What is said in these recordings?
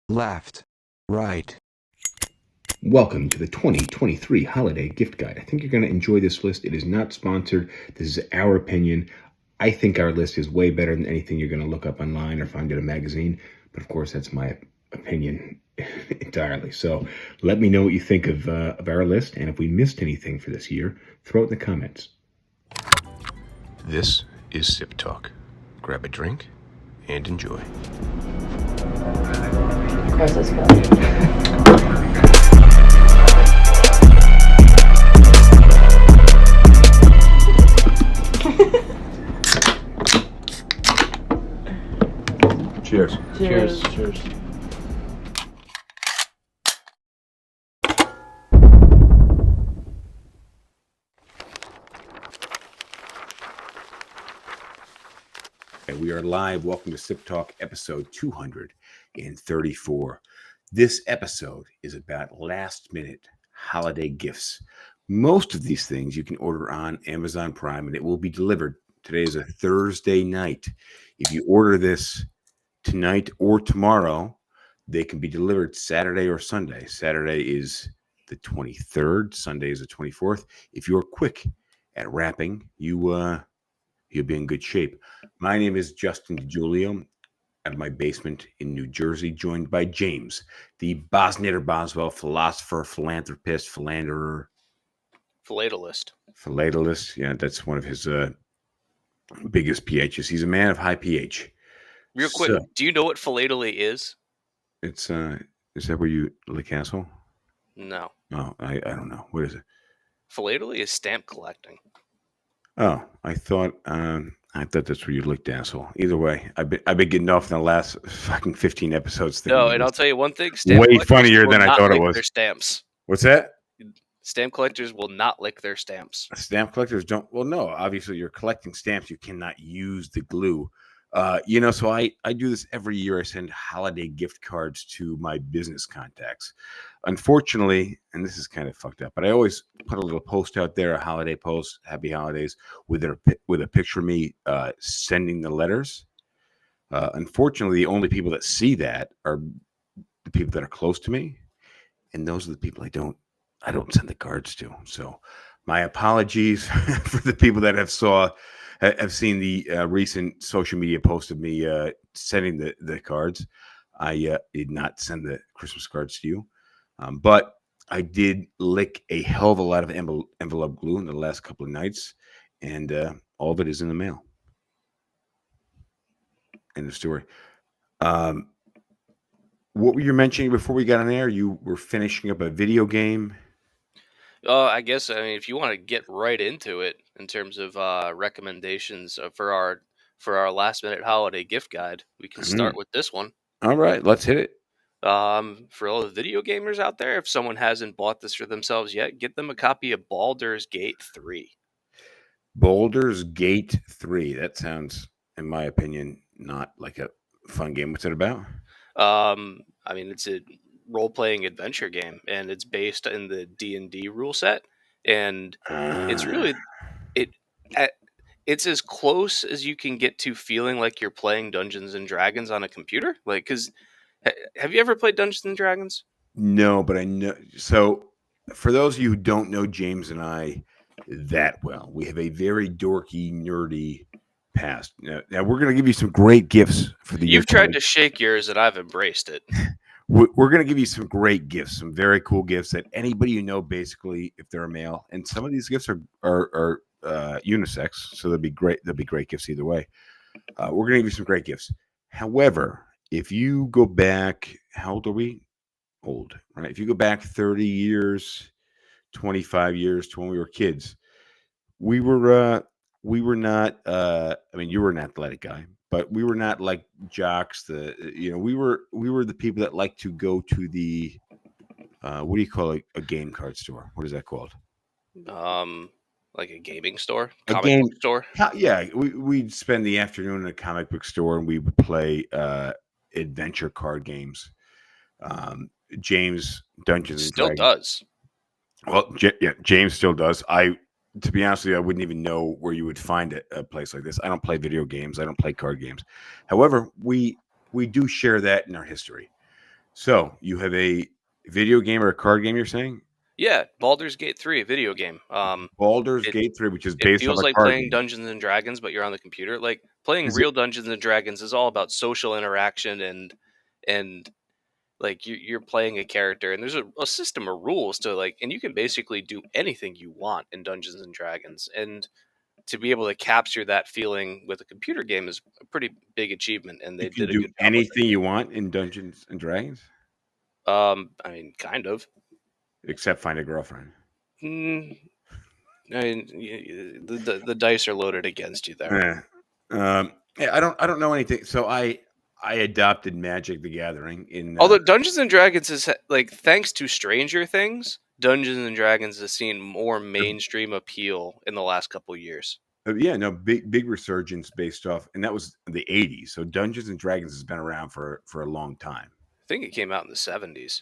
left, right. Welcome to the 2023 Holiday Gift Guide. I think you're going to enjoy this list. It is not sponsored. This is our opinion. I think our list is way better than anything you're going to look up online or find in a magazine. But of course, that's my opinion entirely. So let me know what you think of our list. And if we missed anything for this year, throw it in the comments. This is SipTalk. Grab a drink and enjoy. Of course, let's go. Cheers. Cheers. Cheers. Okay, we are live. Welcome to SipTalk episode 234. This episode is about last-minute holiday gifts. Most of these things you can order on Amazon Prime, and it will be delivered. Today is a Thursday night. If you order this tonight or tomorrow, they can be delivered Saturday or Sunday. Saturday is the 23rd. Sunday is the 24th. If you're quick at wrapping, you'll be in good shape. My name is Justin DiGiulio out of my basement in New Jersey, joined by James, the Boswell, philosopher, philanthropist, philanderer. Philatelist. Yeah, that's one of his biggest pHs. He's a man of high pH. Real quick, do you know what philately is? It's is that where you lick asshole? No. Oh, I don't know. What is it? Philately is stamp collecting. Oh, I thought that's where you licked asshole. Either way, I've been getting off in the last fucking 15 episodes. No, and I'll tell you one thing: way funnier than I thought it was. Their stamps. What's that? Stamp collectors will not lick their stamps. Stamp collectors don't. Well, no. Obviously, you're collecting stamps. You cannot use the glue. So I do this every year. I send holiday gift cards to my business contacts. Unfortunately, and this is kind of fucked up, but I always put a little post out there, a holiday post, happy holidays, with a picture of me sending the letters. Unfortunately, the only people that see that are the people that are close to me, and those are the people I don't send the cards to. So my apologies for the people that have seen the recent social media post of me sending the cards. I did not send the Christmas cards to you, but I did lick a hell of a lot of envelope glue in the last couple of nights, and all of it is in the mail. End of story. What were you mentioning before we got on air? You were finishing up a video game. I guess if you want to get right into it in terms of recommendations for our last minute holiday gift guide, we can start with this one. All right, let's hit it. For all the video gamers out there, if someone hasn't bought this for themselves yet, get them a copy of Baldur's Gate 3. Baldur's Gate 3. That sounds, in my opinion, not like a fun game. What's it about? It's a role-playing adventure game, and it's based in the D&D rule set, and it's really it's as close as you can get to feeling like you're playing Dungeons and Dragons on a computer. Like, because have you ever played Dungeons and Dragons? No, but I know. So, for those of you who don't know James and I that well, we have a very dorky, nerdy past. Now we're going to give you some great gifts for the year. You've tried to shake yours, and I've embraced it. We're going to give you some great gifts, some very cool gifts that anybody you know, basically, if they're a male, and some of these gifts are unisex, so they'll be great. They'll be great gifts either way. We're going to give you some great gifts. However, if you go back, how old are we? Old, right? If you go back 30 years, 25 years to when we were kids, we were not. You were an athletic guy, but we were not like jocks. We were the people that like to go to the what do you call it? A game card store? What is that called? Like a gaming store, comic book store. Yeah, we'd spend the afternoon in a comic book store, and we would play adventure card games. James Dungeons still and Dragons. Does. Well, James still does. To be honest with you, I wouldn't even know where you would find a place like this. I don't play video games. I don't play card games. However, we do share that in our history. So you have a video game or a card game, you're saying? Yeah, Baldur's Gate 3, a video game. Baldur's It Gate 3, which is it based off feels a like card playing game. Dungeons and Dragons, but you're on the computer. Like playing Is it? real Dungeons and Dragons is all about social interaction and like you're playing a character, and there's a system of rules to like, and you can basically do anything you want in Dungeons and Dragons. And to be able to capture that feeling with a computer game is a pretty big achievement, and You they can did a do good job with anything you want in Dungeons and Dragons, it. I mean, kind of. except find a girlfriend. Mm, I mean, the dice are loaded against you there. Yeah, I don't know anything. So I adopted Magic the Gathering in. Although Dungeons and Dragons is like, thanks to Stranger Things, Dungeons and Dragons has seen more mainstream appeal in the last couple years. Yeah, no, big resurgence based off, and that was the '80s. So Dungeons and Dragons has been around for a long time. I think it came out in the 70s,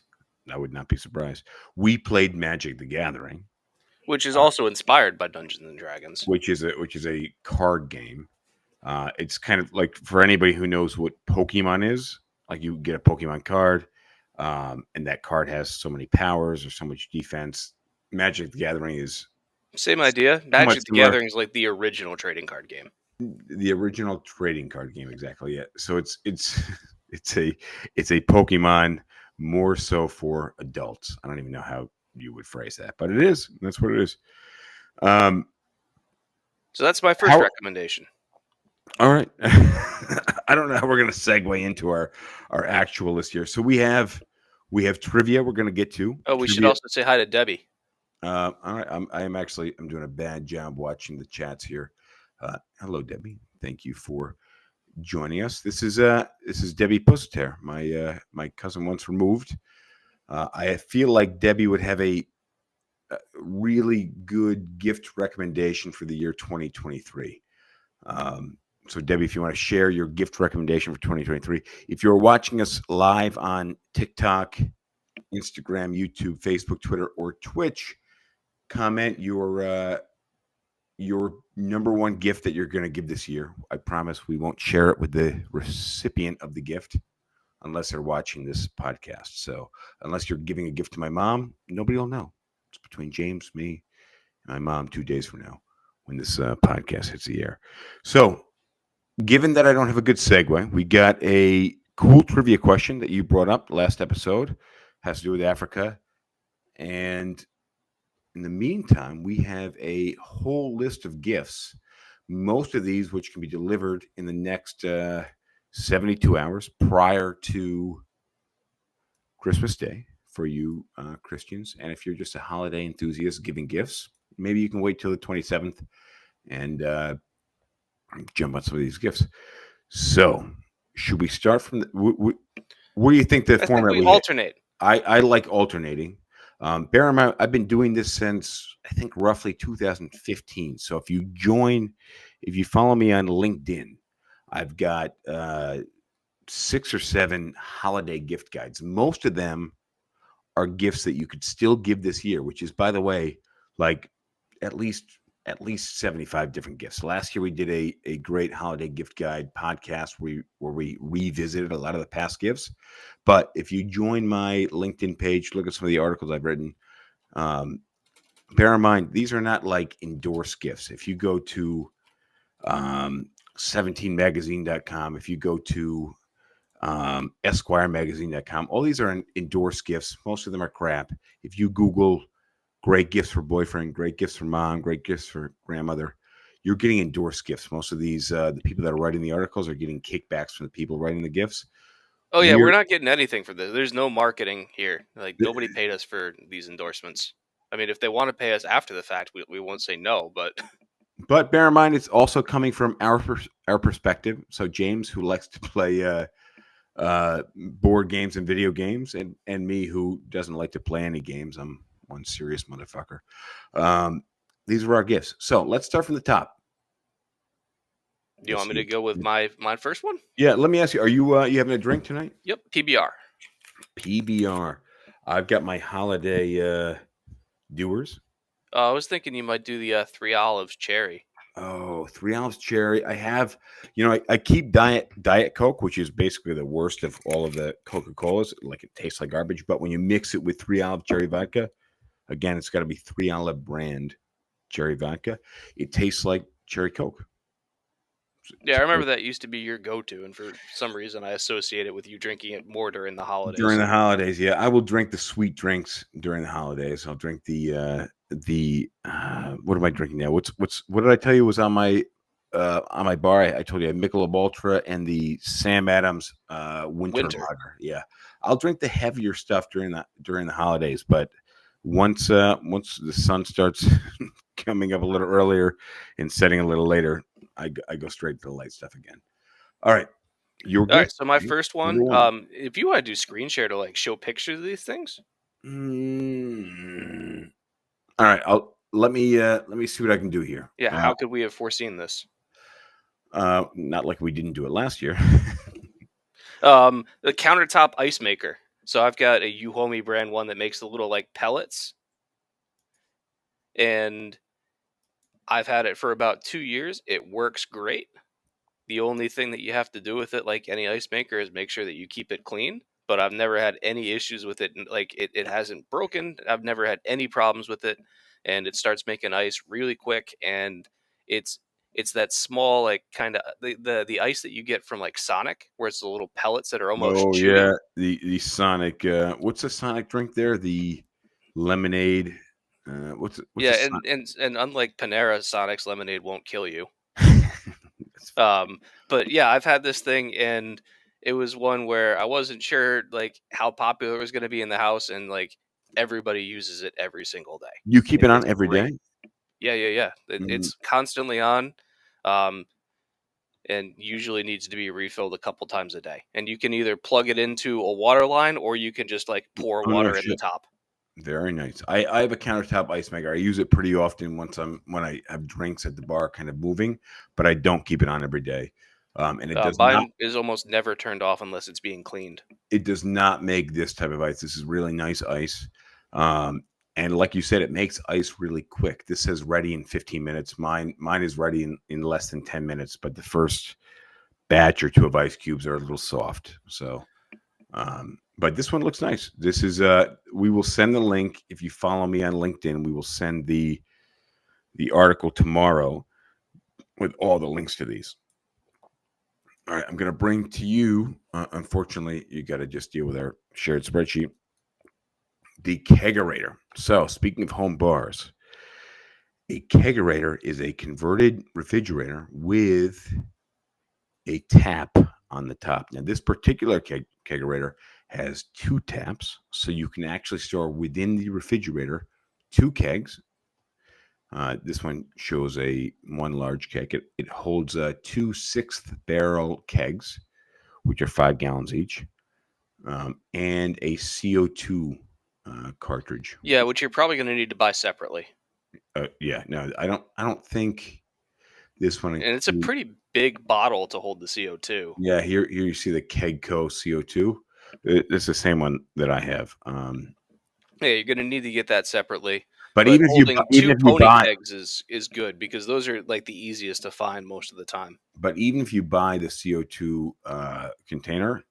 I would not be surprised. We played Magic the Gathering, which is also inspired by Dungeons and Dragons. which is a card game. It's kind of like, for anybody who knows what Pokemon is, like you get a Pokemon card, and that card has so many powers or so much defense. Magic the Gathering is Same idea. somewhat Magic the similar. Gathering is like the original trading card game. The original trading card game, exactly. Yeah. So it's it's a Pokemon, more so for adults. I don't even know how you would phrase that, but it is. That's what it is. Um, So that's my first recommendation. All right. I don't know how we're going to segue into our actual list here. So we have trivia we're going to get to. Oh, we should Trivia. also say hi to Debbie. All right. I'm doing a bad job watching the chats here. Hello, Debbie. Thank you for joining us. This is Debbie Pusseter, my cousin once removed. I feel like Debbie would have a really good gift recommendation for the year 2023. So, Debbie, if you want to share your gift recommendation for 2023, if you're watching us live on TikTok, Instagram, YouTube, Facebook, Twitter, or Twitch, comment your number one gift that you're going to give this year. I promise we won't share it with the recipient of the gift unless they're watching this podcast. So, unless you're giving a gift to my mom, nobody will know. It's between James, me, and my mom 2 days from now when this podcast hits the air. So, given that I don't have a good segue, we got a cool trivia question that you brought up last episode. Has to do with Africa. And in the meantime, we have a whole list of gifts, most of these which can be delivered in the next 72 hours prior to Christmas Day for you Christians. And if you're just a holiday enthusiast giving gifts, maybe you can wait till the 27th and jump on some of these gifts. So, should we start from what do you think the format we alternate? I like alternating. Bear in mind, I've been doing this since I think roughly 2015. So if you follow me on LinkedIn, I've got 6 or 7 holiday gift guides. Most of them are gifts that you could still give this year, which is, by the way, like at least 75 different gifts. Last year we did a great holiday gift guide podcast where we revisited a lot of the past gifts. But if you join my LinkedIn page, look at some of the articles I've written. Bear in mind, these are not like endorsed gifts. If you go to 17magazine.com, if you go to esquiremagazine.com, all these are endorsed gifts. Most of them are crap. If you Google great gifts for boyfriend, great gifts for mom, great gifts for grandmother, you're getting endorsed gifts. Most of these, the people that are writing the articles are getting kickbacks from the people writing the gifts. Oh yeah, we're not getting anything for this. There's no marketing here. Like, nobody paid us for these endorsements. I mean, if they want to pay us after the fact, we won't say no. But bear in mind, it's also coming from our perspective. So James, who likes to play board games and video games, and me, who doesn't like to play any games. I'm one serious motherfucker. These were our gifts. So let's start from the top. You want me to go with my first one? Yeah. Let me ask you: are you having a drink tonight? Yep. PBR. PBR. I've got my holiday doers. I was thinking you might do the 3 Olives cherry. Oh, 3 ounce cherry. I have, I keep Diet Coke, which is basically the worst of all of the Coca-Colas. Like it tastes like garbage. But when you mix it with 3 olive cherry vodka, again, it's got to be 3 olive brand cherry vodka. It tastes like cherry Coke. Yeah, I remember that used to be your go-to, and for some reason I associate it with you drinking it more during the holidays. During the holidays, yeah, I will drink the sweet drinks during the holidays. I'll drink the what am I drinking now? What did I tell you was on my bar? I told you I had Michelob Ultra and the Sam Adams winter lager. Yeah, I'll drink the heavier stuff during the holidays, but once the sun starts coming up a little earlier and setting a little later, I go straight to the light stuff again. All right. All right, so my first one, if you want to do screen share to like show pictures of these things. All right, let me see what I can do here. Yeah, how could we have foreseen this? Not like we didn't do it last year. The countertop ice maker. So I've got a Uhomi brand one that makes the little like pellets, and I've had it for about 2 years. It works great. The only thing that you have to do with it, like any ice maker, is make sure that you keep it clean. But I've never had any issues with it. Like it hasn't broken. I've never had any problems with it, and it starts making ice really quick. And it's that small, like kind of the ice that you get from like Sonic, where it's the little pellets that are almost chewy. Yeah, the Sonic. What's the Sonic drink there? The lemonade. What's yeah, and unlike Panera, Sonic's lemonade won't kill you. But yeah, I've had this thing, and it was one where I wasn't sure like how popular it was going to be in the house, and like everybody uses it every single day. You keep it on every day? Yeah. It's constantly on, and usually needs to be refilled a couple times a day. And you can either plug it into a water line, or you can just like pour water in the top. Very nice. I have a countertop ice maker. I use it pretty often when I have drinks at the bar, kind of moving, but I don't keep it on every day. And it does mine not is almost never turned off unless it's being cleaned. It does not make this type of ice. This is really nice ice. And like you said, it makes ice really quick. This says ready in 15 minutes. Mine is ready in less than 10 minutes, but the first batch or two of ice cubes are a little soft. So, but this one looks nice. This is we will send the link. If you follow me on LinkedIn, we will send the article tomorrow with all the links to these. All right, I'm going to bring to you, unfortunately, you got to just deal with our shared spreadsheet, the kegerator. So speaking of home bars, a kegerator is a converted refrigerator with a tap on the top. Now, this particular kegerator has 2 taps, so you can actually store within the refrigerator 2 kegs. This one shows one large keg. It holds 2 6th barrel kegs, which are 5 gallons each, and a CO2 cartridge. Yeah, which you're probably going to need to buy separately. Yeah, no, I don't think this one. And it's a pretty big bottle to hold the CO2. Yeah, here you see the Kegco CO2. It's the same one that I have. Yeah, you're going to need to get that separately. But even if you buy kegs is good, because those are like the easiest to find most of the time. But even if you buy the CO2 container,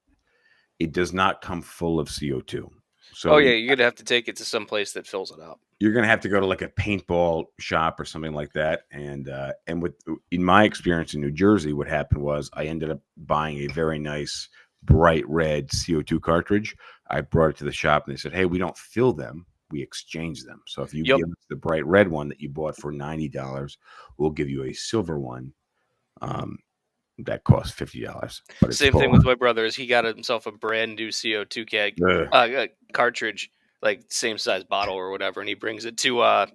it does not come full of CO2. So you're gonna have to take it to some place that fills it up. You're gonna have to go to like a paintball shop or something like that. And in my experience in New Jersey, what happened was I ended up buying a very nice bright red CO2 cartridge. I brought it to the shop and they said, "Hey, we don't fill them. We exchange them. So if you give us the bright red one that you bought for $90, we'll give you a silver one that costs $50." But same thing with my brother. Is he got himself a brand new CO2 keg cartridge, like same size bottle or whatever, and he brings it to a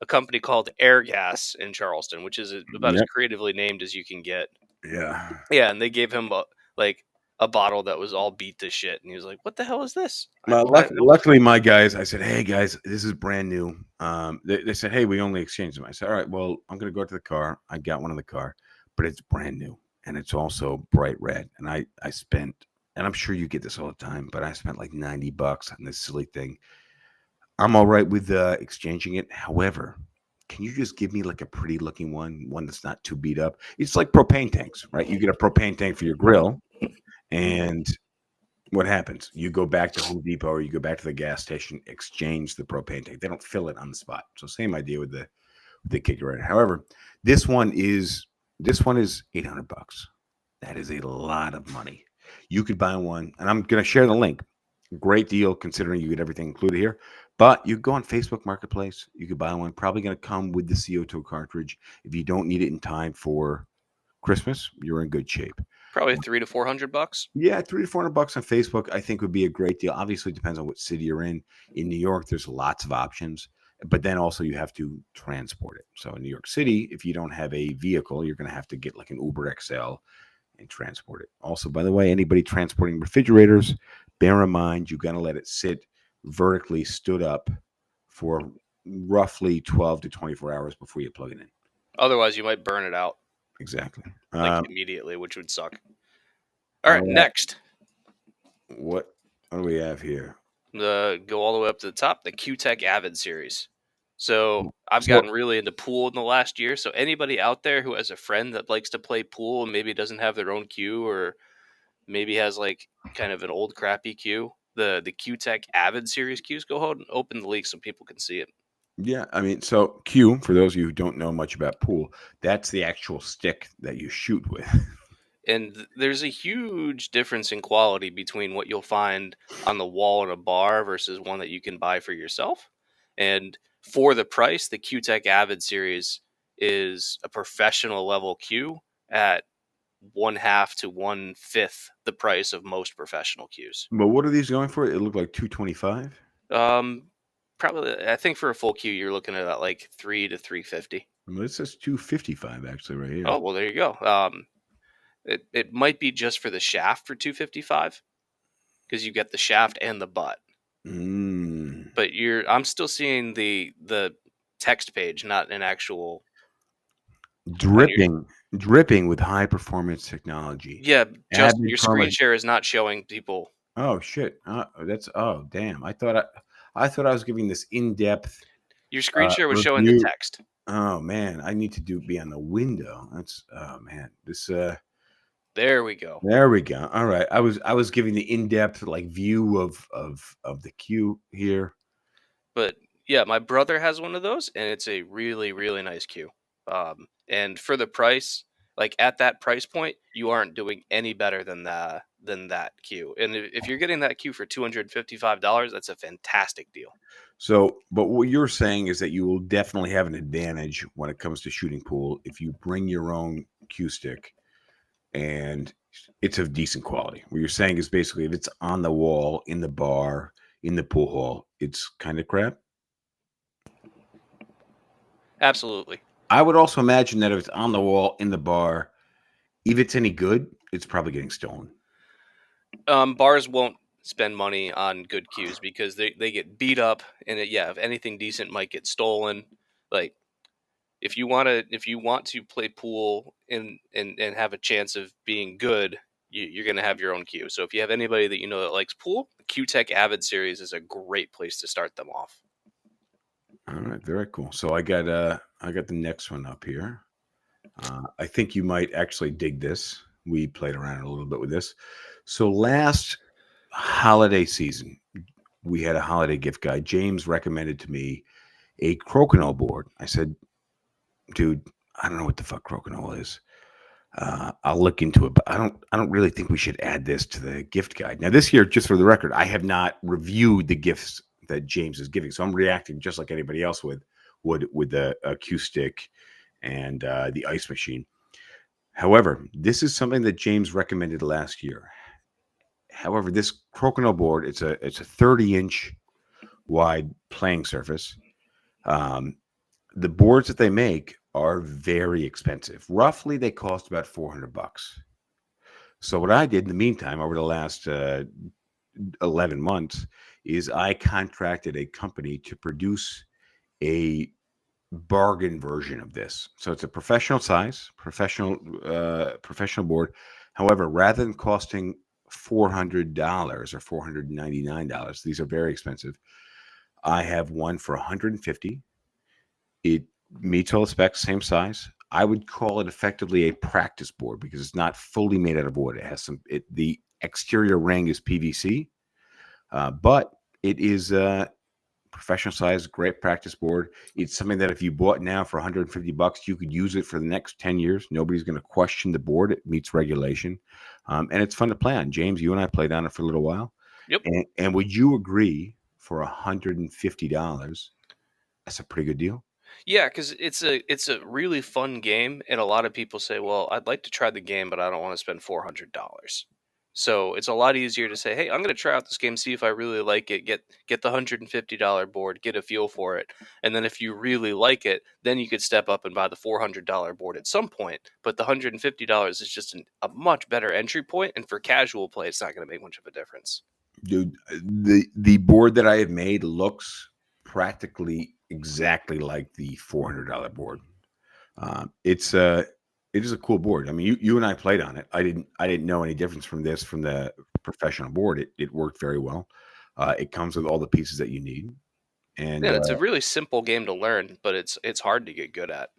company called Air Gas in Charleston, which is about as creatively named as you can get. Yeah, and they gave him a bottle that was all beat to shit, and he was like, "What the hell is this?" Luckily, my guys, I said, "Hey guys, this is brand new." They said, "Hey, we only exchanged them." I said, "All right, well, I'm gonna go to the car. I got one in the car, but it's brand new and it's also bright red." And I spent, and I'm sure you get this all the time, but I spent like $90 on this silly thing. I'm all right with exchanging it. However, can you just give me like a pretty looking one that's not too beat up? It's like propane tanks, right? You get a propane tank for your grill, and what happens? You go back to Home Depot or you go back to the gas station, exchange the propane tank. They don't fill it on the spot. So same idea with the kicker. However, this one is $800. That is a lot of money. You could buy one, and I'm going to share the link. Great deal considering you get everything included here. But you go on Facebook Marketplace, you could buy one. Probably going to come with the CO2 cartridge. If you don't need it in time for Christmas, you're in good shape. Probably $300 to $400. Yeah, $300 to $400 on Facebook, I think would be a great deal. Obviously, it depends on what city you're in. In New York, there's lots of options, but then also you have to transport it. So in New York City, if you don't have a vehicle, you're going to have to get like an Uber XL and transport it. Also, by the way, anybody transporting refrigerators, bear in mind you got to let it sit vertically stood up for roughly 12 to 24 hours before you plug it in. Otherwise, you might burn it out Exactly. immediately, which would suck. All right, next. What do we have here? Go all the way up to the top, the Q-Tech Avid series. So I've gotten really into pool in the last year. So anybody out there who has a friend that likes to play pool and maybe doesn't have their own cue, or maybe has like kind of an old crappy cue, the Q-Tech Avid series cues, go ahead and open the leak so people can see it. Yeah, I mean, so cue, for those of you who don't know much about pool, that's the actual stick that you shoot with. And there's a huge difference in quality between what you'll find on the wall at a bar versus one that you can buy for yourself. And for the price, the Q-Tech Avid series is a professional level cue at 1/2 to 1/5 the price of most professional cues. But what are these going for? It looked like $225. Probably, I think for a full cue, you're looking at like $300 to $350. I mean, it says $255 actually right here. Oh, well, there you go. It might be just for the shaft for $255 because you get the shaft and the butt. But I'm still seeing the text page, not an actual dripping with high performance technology. Yeah, just Avid your screen share is not showing people. Oh shit! Damn! I thought I was giving this in depth. Your screen share was showing the text. Oh man, I need to be on the window. That's this. There we go. There we go. All right, I was giving the in depth like view of the cue here. But yeah, my brother has one of those, and it's a really really nice cue. And for the price, like at that price point, you aren't doing any better than that cue. And if you're getting that cue for $255, that's a fantastic deal. So, but what you're saying is that you will definitely have an advantage when it comes to shooting pool if you bring your own cue stick and it's of decent quality. What you're saying is basically if it's on the wall, in the bar, in the pool hall, it's kind of crap. Absolutely. I would also imagine that if it's on the wall, in the bar, if it's any good, it's probably getting stolen. Bars won't spend money on good cues because they get beat up, and if anything decent might get stolen. Like if you want to play pool and have a chance of being good, you're going to have your own cue. So if you have anybody that you know that likes pool, the Q-Tech Avid series is a great place to start them off. All right, very cool. So I got the next one up here. I think you might actually dig this. We played around a little bit with this. So last holiday season, we had a holiday gift guide. James recommended to me a crokinole board. I said, dude, I don't know what the fuck crokinole is. I'll look into it, but I don't really think we should add this to the gift guide. Now this year, just for the record, I have not reviewed the gifts that James is giving. So I'm reacting just like anybody else would with the cue stick and the ice machine. However, this is something that James recommended last year. However, this crokinole board, it's a 30-inch wide playing surface. The boards that they make are very expensive. Roughly, they cost about $400. So what I did in the meantime, over the last 11 months, is I contracted a company to produce a bargain version of this. So it's a professional size, professional board. However, rather than costing $400 or $499, these are very expensive. I have one for $150. It meets all the specs, same size. I would call it effectively a practice board because it's not fully made out of wood. It has the exterior ring is PVC, but it is professional size, great practice board. It's something that if you bought now for $150, you could use it for the next 10 years. Nobody's going to question the board. It meets regulation. And it's fun to play on. James, you and I played on it for a little while. Yep. And would you agree for $150, that's a pretty good deal? Yeah, because it's a really fun game, and a lot of people say, "Well, I'd like to try the game, but I don't want to spend $400." So it's a lot easier to say, "Hey, I'm going to try out this game, see if I really like it. Get the $150 board, get a feel for it, and then if you really like it, then you could step up and buy the $400 board at some point." But the $150 is just a much better entry point, and for casual play, it's not going to make much of a difference. Dude, the board that I have made looks practically exactly like the $400 board. It is a cool board. I mean, you and I played on it. I didn't know any difference from the professional board. It worked very well. It comes with all the pieces that you need. And Yeah, it's a really simple game to learn, but it's hard to get good at.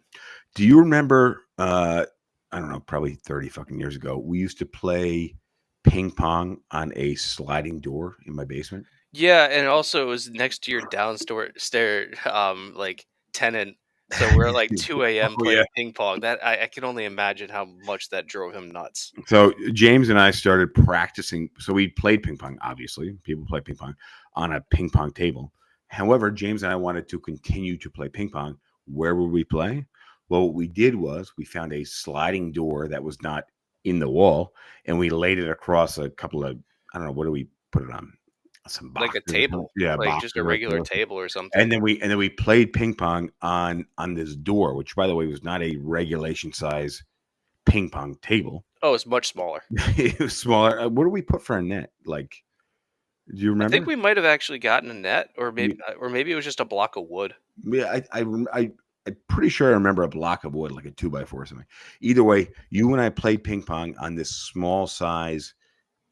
do you remember? I don't know, probably 30 fucking years ago, we used to play ping pong on a sliding door in my basement. Yeah, and also it was next to your downstairs like tenant. So we're at like 2 a.m. Oh yeah. playing ping pong. That I can only imagine how much that drove him nuts. So James and I started practicing. So we played ping pong. Obviously, people play ping pong on a ping pong table. However, James and I wanted to continue to play ping pong. Where would we play? Well, what we did was we found a sliding door that was not in the wall, and we laid it across a couple of, I don't know, what do we put it on? Some Like a boxes or something. table, Yeah, like just a boxes or regular something. table or something. And then we played ping pong on this door, which by the way was not a regulation size ping pong table. Oh, it's much smaller. It was smaller. What do we put for a net? Like, do you I think remember? we might have actually gotten a net, We- or maybe it was just a block of wood. Yeah, I'm pretty sure I remember a block of wood, like a 2x4 or something. Either way, you and I played ping pong on this small size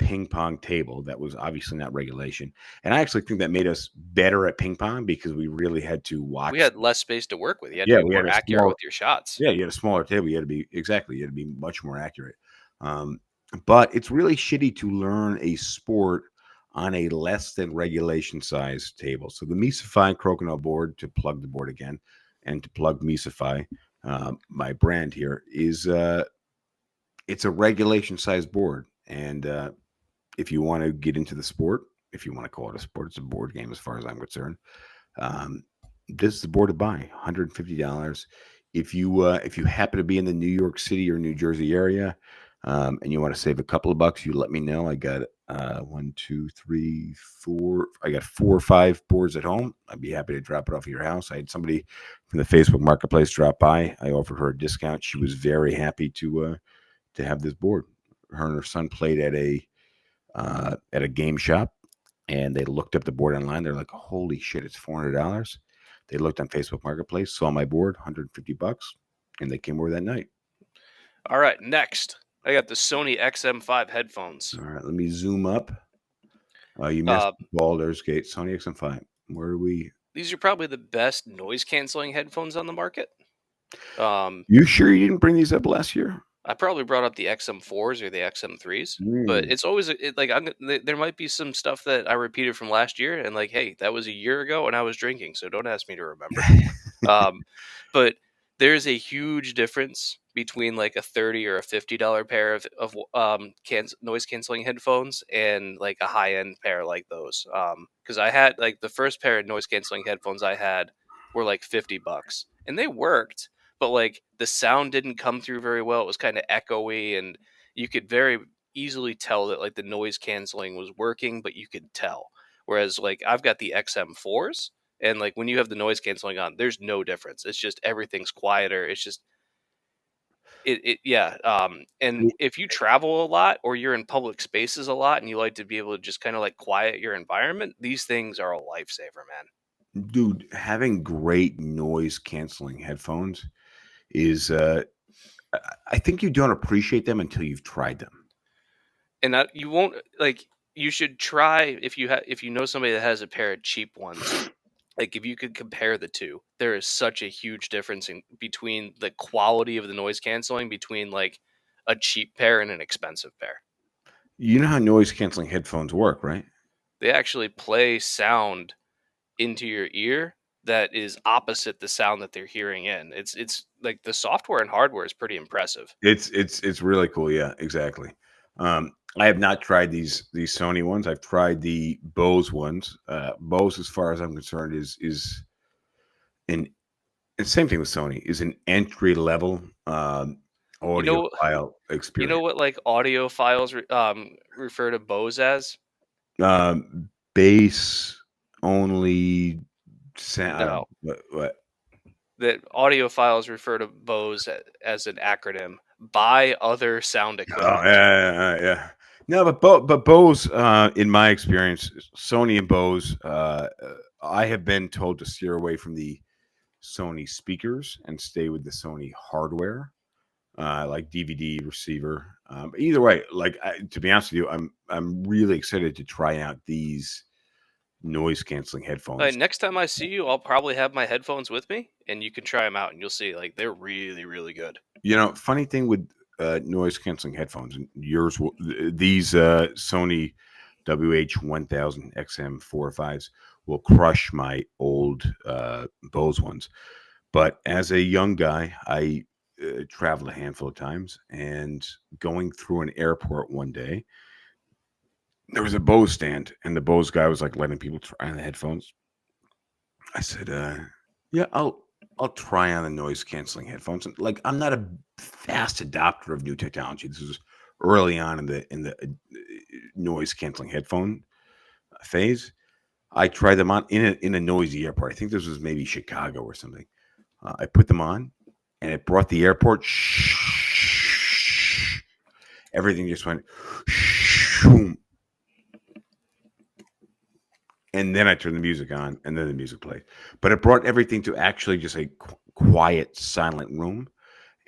ping pong table that was obviously not regulation. And I actually think that made us better at ping pong because we really had to watch. We had less space to work with. You had to Yeah, be we had more a accurate small. with your shots. Yeah, you had a smaller table. You had to be You had to be much more accurate. Um, but it's really shitty to learn a sport on a less than regulation size table. So the Misify Crokinole board, to plug the board again, and to plug Misify, my brand here, is it's a regulation size board. And if you want to get into the sport, if you want to call it a sport, it's a board game as far as I'm concerned. Um, this is the board to buy, $150. If you happen to be in the New York City or New Jersey area, and you want to save a couple of bucks, you let me know. I got 1, 2, 3, 4. I got 4 or 5 boards at home. I'd be happy to drop it off at your house. I had somebody from the Facebook Marketplace drop by. I offered her a discount. She was very happy to have this board. Her and her son played at a game shop, and they looked up the board online. They're like, "Holy shit, it's $400." They looked on Facebook Marketplace, saw my board, $150, and they came over that night. All right, next I got the Sony XM5 headphones. All right, let me zoom up. You missed Baldur's Gate, Sony XM5. Where are we? These are probably the best noise canceling headphones on the market. You sure you didn't bring these up last year? I probably brought up the XM4s or the XM3s, but it's always there might be some stuff that I repeated from last year, and like, hey, that was a year ago, and I was drinking, so don't ask me to remember. But there's a huge difference between like a $30 or a $50 pair of noise canceling headphones and like a high end pair like those. Because I had like the first pair of noise canceling headphones I had were like $50, and they worked, but like the sound didn't come through very well. It was kind of echoey, and you could very easily tell that like the noise canceling was working, but you could tell. Whereas like I've got the XM4s, and like when you have the noise canceling on, there's no difference. It's just everything's quieter. It's just yeah. And if you travel a lot or you're in public spaces a lot and you like to be able to just kind of like quiet your environment, these things are a lifesaver, man. Dude, having great noise canceling headphones is I think you don't appreciate them until you've tried them. And you won't like. You should try if you know somebody that has a pair of cheap ones. like if you could compare the two, there is such a huge difference between the quality of the noise canceling between like a cheap pair and an expensive pair. You know how noise canceling headphones work, right? They actually play sound into your ear that is opposite the sound that they're hearing in. It's like the software and hardware is pretty impressive. It's really cool. Yeah, exactly. I have not tried these Sony ones. I've tried the Bose ones. Bose, as far as I'm concerned, is an and same thing with Sony, is an entry level You know, audiophile you know experience. what like audio files refer to Bose as? Bass only sound. I don't No, know what. that audio files refer to Bose as an acronym by other sound Oh, equipment. yeah. No, but Bose, in my experience, Sony and Bose, I have been told to steer away from the Sony speakers and stay with the Sony hardware, like DVD receiver. Either way, like to be honest with you, I'm really excited to try out these noise canceling headphones. Next time I see you, I'll probably have my headphones with me, and you can try them out, and you'll see like they're really, really good. You know, funny thing with noise canceling headphones, and yours will these Sony WH-1000 XM4 5s will crush my old Bose ones. But as a young guy, I traveled a handful of times, and going through an airport one day, there was a Bose stand, and the Bose guy was like letting people try on the headphones. I said, "Yeah, I'll try on the noise canceling headphones." And, like, I'm not a fast adopter of new technology. This was early on in the noise canceling headphone phase. I tried them on in a noisy airport. I think this was maybe Chicago or something. I put them on, and it brought the airport. Everything just went. And then I turned the music on, and then the music played. But it brought everything to actually just a quiet, silent room.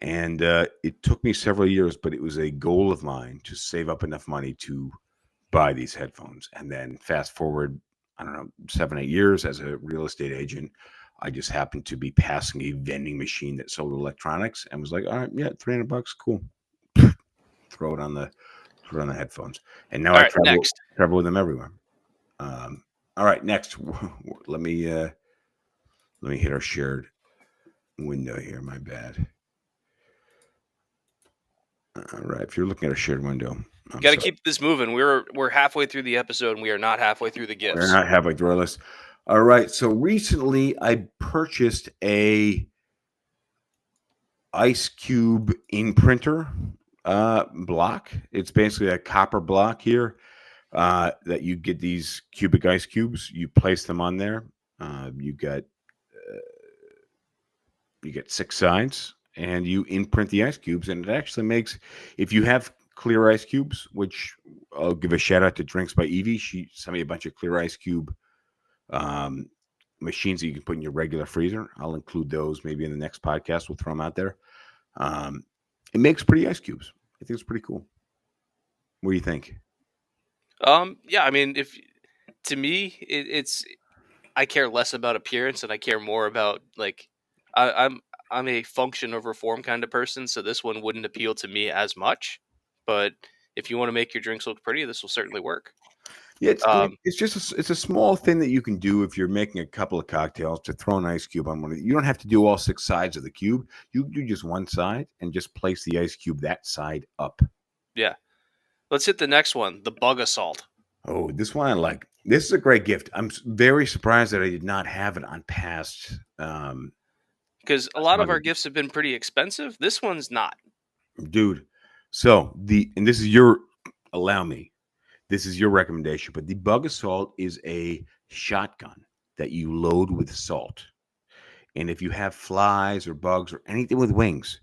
And it took me several years, but it was a goal of mine to save up enough money to buy these headphones. And then fast forward, I don't know, 7, 8 years as a real estate agent, I just happened to be passing a vending machine that sold electronics and was like, all right, yeah, $300, cool. Throw it on the headphones. And now All I right, next. travel with them everywhere. All right, next, let me hit our shared window here. My bad. All right, if you're looking at a shared window, Got to keep this moving. We're halfway through the episode, and we are not halfway through the we're gifts. not halfway through our list. All right, so recently I purchased a ice cube ink printer block. It's basically a copper block here that you get these cubic ice cubes. You place them on there. You get 6 sides, and you imprint the ice cubes, and it actually makes, if you have clear ice cubes, which I'll give a shout out to Drinks by Evie. She sent me a bunch of clear ice cube um, machines that you can put in your regular freezer. I'll include those maybe in the next podcast. We'll throw them out there. It makes pretty ice cubes. I think it's pretty cool. What do you think? Yeah, I mean, if to me, it's I care less about appearance and I care more about like I'm a function over form kind of person, so this one wouldn't appeal to me as much. But if you want to make your drinks look pretty, this will certainly work. Yeah, Um, it's just it's a small thing that you can do if you're making a couple of cocktails to throw an ice cube on one. You don't have to do all 6 sides of the cube. You do just one side and just place the ice cube that side up. yeah, let's hit the next one, the bug assault. Oh, this one I like. This is a great gift. I'm very surprised that I did not have it on past. Because a lot of our holiday- gifts have been pretty expensive. This one's not. Dude. So and this is your allow me. This is your recommendation, but the bug assault is a shotgun that you load with salt. And if you have flies or bugs or anything with wings,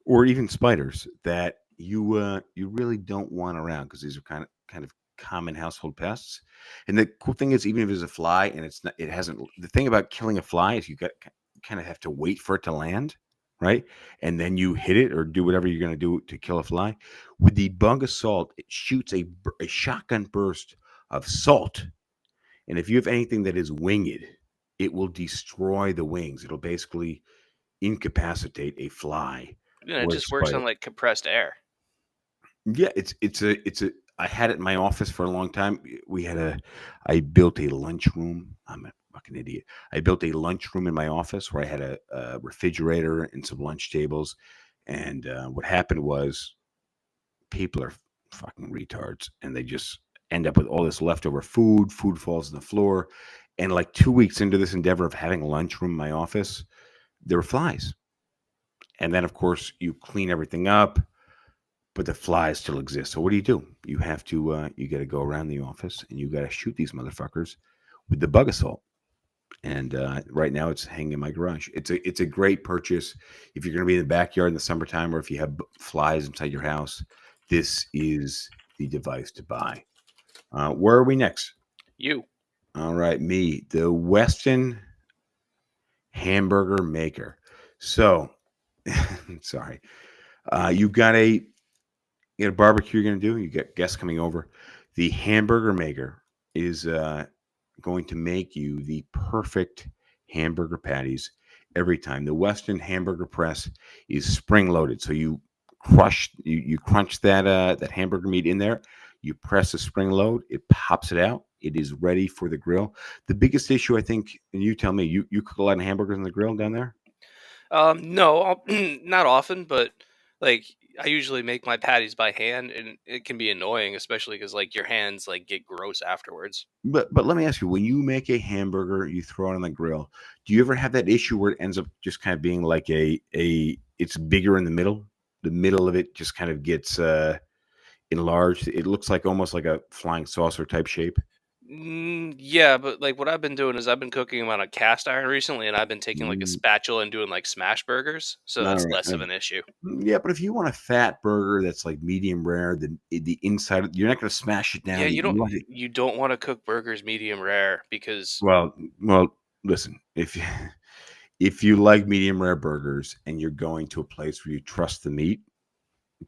or even spiders that you really don't want around, because these are kind of common household pests. And the cool thing is, even if it's a fly and it hasn't, the thing about killing a fly is you kind of have to wait for it to land, right? And then you hit it or do whatever you're going to do to kill a fly. With the bug assault, it shoots a shotgun burst of salt. And if you have anything that is winged, it will destroy the wings. It'll basically incapacitate a fly Yeah, it or a just works on spider. like compressed air. Yeah, it's a. I had it in my office for a long time. I built a lunchroom. I'm a fucking idiot. I built a lunchroom in my office where I had a refrigerator and some lunch tables. And what happened was people are fucking retards, and they just end up with all this leftover food. Food falls on the floor, and like 2 weeks into this endeavor of having a lunchroom in my office, there were flies. And then, of course, you clean everything up, but the flies still exist. So what do? You have to you got to go around the office and you got to shoot these motherfuckers with the bug assault. And right now it's hanging in my garage. It's a great purchase if you're going to be in the backyard in the summertime, or if you have flies inside your house. This is the device to buy. Where are we next? You. All right, me, the Weston hamburger maker. So, sorry, you've got a barbecue you're going to do. You got guests coming over. The hamburger maker is going to make you the perfect hamburger patties every time. The Weston hamburger press is spring loaded, so you crunch that hamburger meat in there. You press the spring load, it pops it out. It is ready for the grill. The biggest issue, I think, and you tell me, you cook a lot of hamburgers on the grill down there. No, not often, but like I usually make my patties by hand, and it can be annoying, especially because like your hands like get gross afterwards. But let me ask you, when you make a hamburger, you throw it on the grill. Do you ever have that issue where it ends up just kind of being like a it's bigger in the middle? The middle of it just kind of gets enlarged. It looks like almost like a flying saucer type shape. Yeah, but like what I've been doing is I've been cooking them on a cast iron recently, and I've been taking like a Mm, spatula and doing like smash burgers, so all that's right. less of an issue. Yeah, but if you want a fat burger that's like medium rare, the inside, you're not going to smash it Yeah, down. You want it. you don't want to cook burgers medium rare because Well, listen, if you like medium rare burgers and you're going to a place where you trust the meat,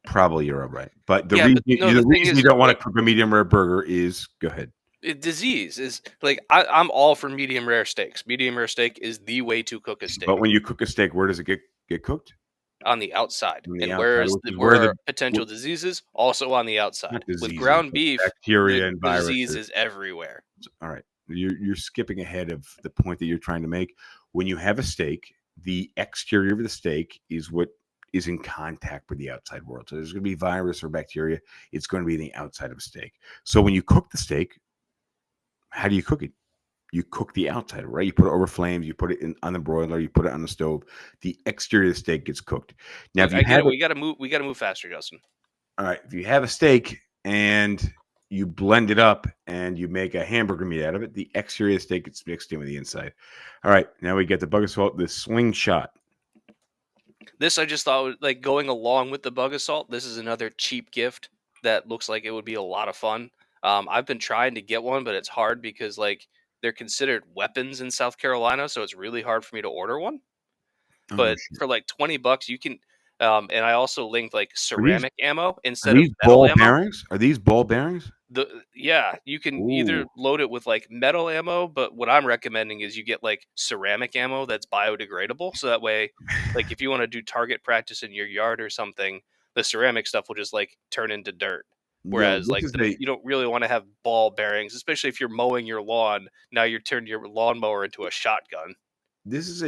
probably you're all right. But yeah, but no, the the thing reason you is don't want like to cook a medium rare burger is go ahead. disease is like I'm all for medium rare steaks. Medium rare steak is the way to cook a But steak when you cook a steak, where does it get cooked? on the outside, On the and outside, which is where where are the potential wh- diseases also on the not outside. With diseases, ground but beef, bacteria and the disease viruses. is everywhere. All right. You're skipping ahead of the point that you're trying to make. When you have a steak, the exterior of the steak is what is in contact with the outside world. So there's going to be virus or bacteria. It's going to be the outside of a steak. So when you cook the steak, how do you cook it? You cook the outside, right? You put it over flames. You put it on the broiler. You put it on the stove. The exterior of the steak gets cooked. Now, Look, if I you get have it. it, We gotta move faster, Justin. all right, if you have a steak and you blend it up and you make a hamburger meat out of it, the exterior of the steak gets mixed in with the inside. All right, now we get the bug assault, the slingshot. This I just thought like going along with the bug assault. This is another cheap gift that looks like it would be a lot of fun. I've been trying to get one, but it's hard because like they're considered weapons in South Carolina, so it's really hard for me to order one. Oh no, But shit. for like $20, you can. And I also linked like Are these ceramic ammo are instead of these metal ball ammo. bearings? Are these ball bearings? You can either Ooh, load it with like metal ammo, but what I'm recommending is you get like ceramic ammo that's biodegradable, so that way, like if you want to do target practice in your yard or something, the ceramic stuff will just like turn into dirt. yo, Whereas this like is a you don't really want to have ball bearings, especially if you're mowing your lawn. Now you're turning your lawnmower into a shotgun.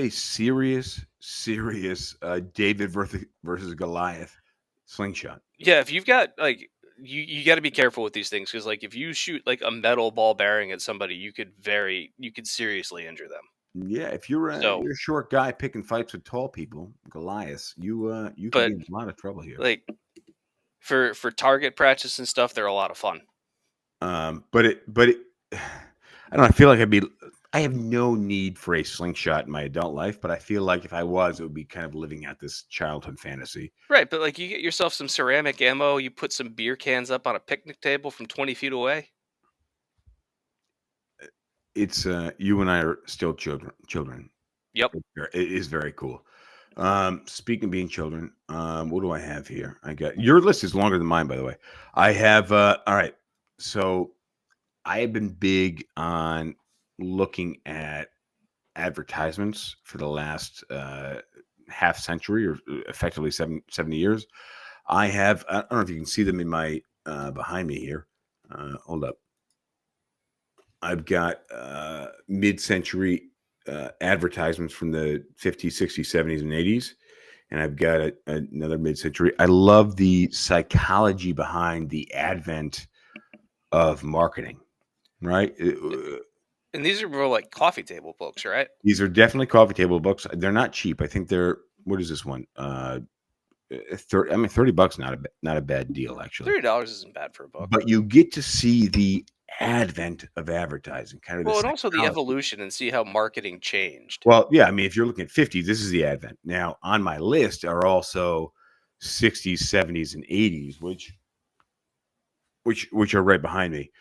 serious David versus Goliath slingshot. Yeah, if you've got like you got to be careful with these things because like if you shoot like a metal ball bearing at somebody, you could seriously injure them. Yeah, if So, you're a short guy picking fights with tall people, Goliath, you could be but in a lot of trouble here. like for target practice and stuff, they're a lot of fun. But I don't know. I feel like I have no need for a slingshot in my adult life, but I feel like if I was, it would be kind of living out this childhood fantasy. Right, but like you get yourself some ceramic ammo, you put some beer cans up on a picnic table from 20 feet away. It's you and I are still children. Yep. It is very cool. Speaking of being children, what do I have here? I got your list is longer than mine, by the way. I have all right. So I have been big on looking at advertisements for the last half century, or effectively 70 years. I don't know if you can see them in my behind me here. Hold up. I've got mid-century advertisements from the 50s, 60s, 70s, and 80s. And I've got another mid-century. I love the psychology behind the advent of marketing, right? And these are more like coffee table books, right? These are definitely coffee table books. They're not cheap. I think they're, what is this one? 30 bucks, not a bad deal, actually. $30 isn't bad for a book. But you get to see the advent of advertising, kind of Well, the and also the psychology. evolution, and see how marketing changed. Well, yeah, I mean, if you're looking at 50s, this is the advent. Now, on my list are also 60s, 70s, and 80s, which are right behind me.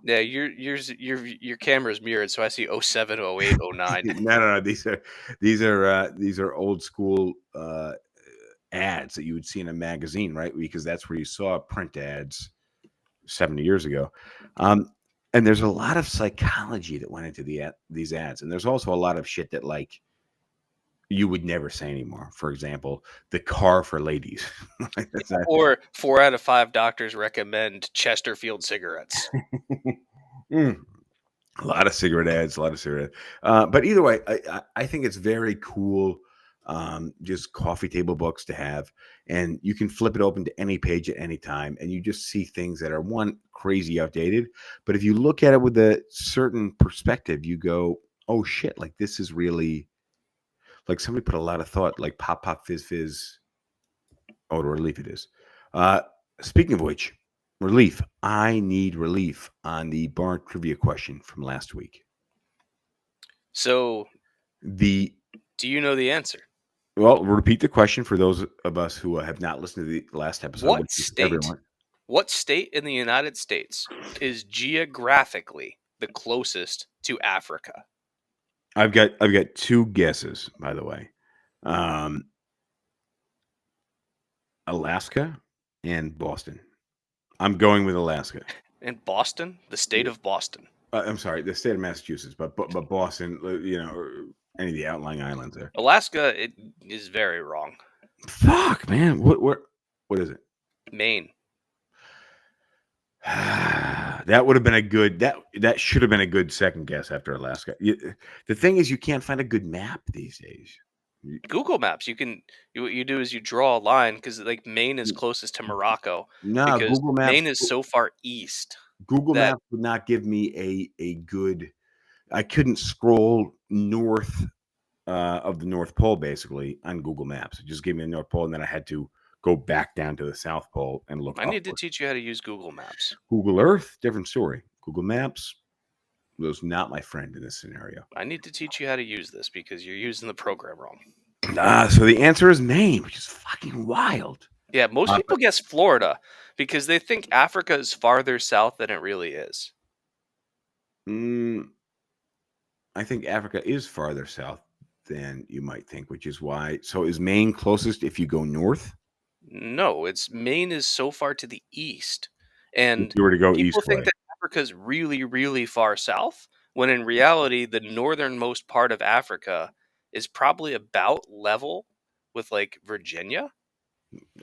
Yeah, your camera's mirrored, so I see 07, 08, 09. No. These are old school ads that you would see in a magazine, right? Because that's where you saw print ads 70 years ago. And there's a lot of psychology that went into these ads, and there's also a lot of shit that like you would never say anymore. For example, the car for ladies. Or 4 out of 5 doctors recommend Chesterfield cigarettes. A lot of cigarette ads, but either way, I think it's very cool. Just coffee table books to have, and you can flip it open to any page at any time, and you just see things that are crazy outdated. But if you look at it with a certain perspective, you go, "Oh shit! Like this is really like somebody put a lot of thought, like pop, pop, fizz, fizz." Oh, the relief it is. Speaking of which, relief. I need relief on the bar trivia question from last week. So, do you know the answer? Well, repeat the question for those of us who have not listened to the last episode. What state in the United States is geographically the closest to Africa? I've got 2 guesses, by the way. Alaska and Boston. I'm going with Alaska. And Boston, the state of Boston. I'm sorry, the state of Massachusetts, but Boston, or any of the outlying islands there. Alaska, it is very wrong. Fuck, man. What is it? Maine. That would have been a good that should have been a good second guess after Alaska. The thing is, you can't find a good map these days. Google Maps, what you do is you draw a line, because like Maine is closest to Morocco. No, because Google Maps. Maine is so far east. Google Maps would not give me a good. I couldn't scroll north of the North Pole basically on Google Maps. It just gave me the North Pole, and then I had to go back down to the South Pole and look. I need to teach you how to use Google Maps. Google Earth, different story. Google Maps was not my friend in this scenario. I need to teach you how to use this because you're using the program wrong. So the answer is Maine, which is fucking wild. Yeah, most people guess Florida because they think Africa is farther south than it really is. I think Africa is farther south than you might think, which is why. So is Maine closest if you go north? No, Maine is so far to the east. And if you were to go people east think way. that Africa is really, really far south, when in reality, the northernmost part of Africa is probably about level with like Virginia.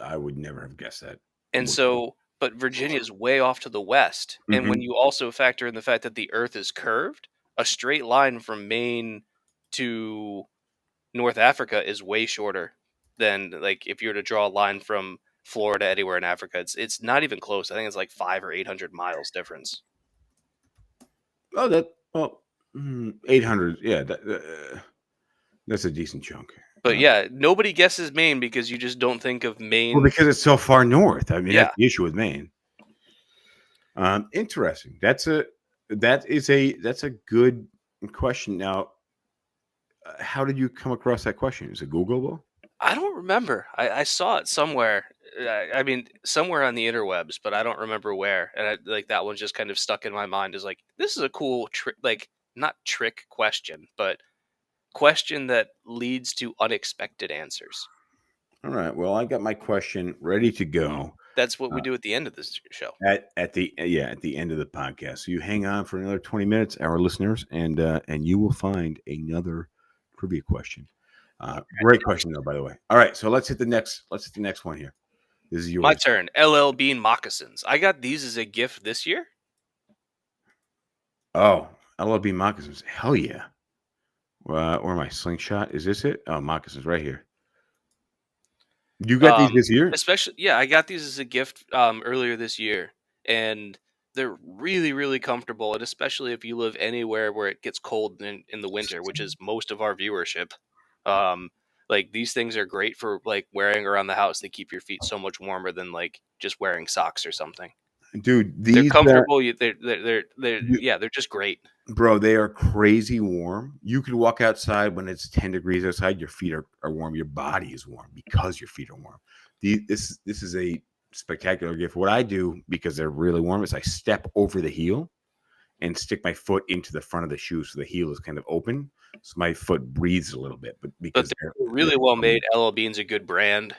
I would never have guessed that. And so, but Virginia is way off to the west. And when you also factor in the fact that the earth is curved, a straight line from Maine to North Africa is way shorter than like if you were to draw a line from Florida anywhere in Africa. It's not even close. I think it's like 500 or 800 miles difference. Oh, 800. Yeah, that's a decent chunk. But yeah, nobody guesses Maine because you just don't think of Maine. Well, because it's so far north. I mean, Yeah. that's the issue with Maine. Interesting. That's a good question. Now, how did you come across that question? Is it Googleable? I don't remember. I saw it somewhere. I mean, somewhere on the interwebs, but I don't remember where. And like that one just kind of stuck in my mind as like, this is a cool not trick question, but question that leads to unexpected answers. All right. Well, I got my question ready to go. That's what we do at the end of this show. At the end of the podcast. So you hang on for another 20 minutes, our listeners, and you will find another trivia question. Great question though, by the way. All right, so let's hit the next one here. This is yours. My turn. LL Bean moccasins. I got these as a gift this year. Oh, LLB moccasins. Hell yeah. Or my slingshot. Is this it? Oh, moccasins right here. You got these this year? Especially, yeah, I got these as a gift earlier this year, and they're really, really comfortable, and especially if you live anywhere where it gets cold in the winter, which is most of our viewership. Like these things are great for like wearing around the house. They keep your feet so much warmer than like just wearing socks or something. Dude, They're these comfortable. They're just great. bro, they are crazy warm. You could walk outside when it's 10 degrees outside. Your feet are warm. Your body is warm because your feet are warm. This is a spectacular gift. What I do, because they're really warm, is I step over the heel and stick my foot into the front of the shoe so the heel is kind of open. So my foot breathes a little bit. But because they're really well made. LL Bean's a good brand.